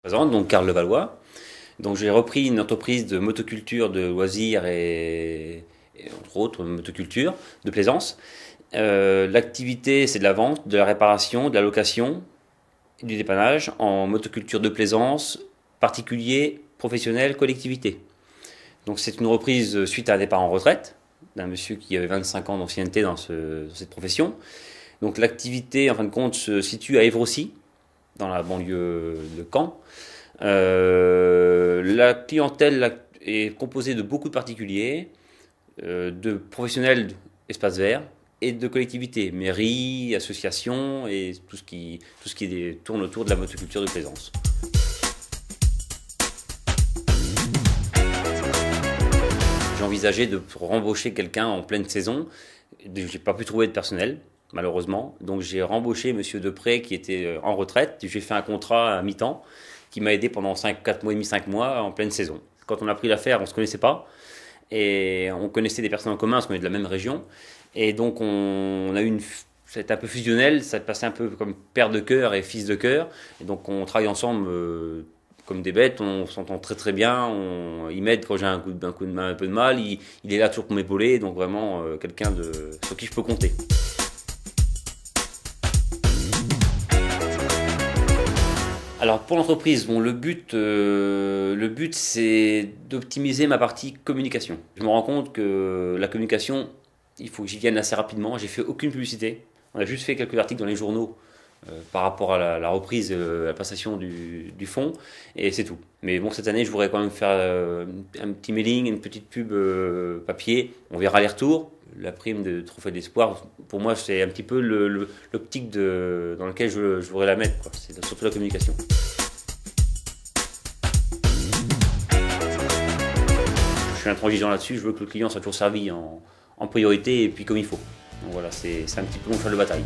Présente, donc Karl Levallois. Donc j'ai repris une entreprise de motoculture de loisirs et entre autres motoculture de plaisance. L'activité, c'est de la vente, de la réparation, de la location et du dépannage en motoculture de plaisance, particulier, professionnel, collectivité. Donc c'est une reprise suite à un départ en retraite d'un monsieur qui avait 25 ans d'ancienneté dans cette profession. Donc l'activité, en fin de compte, se situe à Évrossy, dans la banlieue de Caen. La clientèle est composée de beaucoup de particuliers, de professionnels espaces verts et de collectivités, mairies, associations et tout ce qui tourne autour de la motoculture de plaisance. J'ai envisagé de rembaucher quelqu'un en pleine saison. J'ai pas pu trouver de personnel, malheureusement. Donc j'ai rembauché Monsieur Depré qui était en retraite. J'ai fait un contrat à mi-temps qui m'a aidé pendant 4 mois et demi, 5 mois en pleine saison. Quand on a pris l'affaire, on ne se connaissait pas. Et on connaissait des personnes en commun parce qu'on est de la même région. Et donc on a eu c'était un peu fusionnel, ça passait un peu comme père de cœur et fils de cœur. Et donc on travaille ensemble comme des bêtes, on s'entend très très bien, il m'aide quand j'ai un coup de main un peu de mal, il est là toujours pour m'épauler, donc vraiment quelqu'un sur qui je peux compter. Alors pour l'entreprise, bon, le but c'est d'optimiser ma partie communication. Je me rends compte que la communication, il faut que j'y vienne assez rapidement. J'ai fait aucune publicité. On a juste fait quelques articles dans les journaux par rapport à la reprise, la passation du fonds, et c'est tout. Mais bon, cette année, je voudrais quand même faire un petit mailing, une petite pub papier. On verra les retours. La prime de Trophée d'Espoir, pour moi, c'est un petit peu l'optique dans laquelle je voudrais la mettre, quoi. C'est surtout la communication. Je suis intransigeant là-dessus. Je veux que le client soit toujours servi en priorité et puis comme il faut. Donc voilà, c'est un petit peu mon cheval de bataille.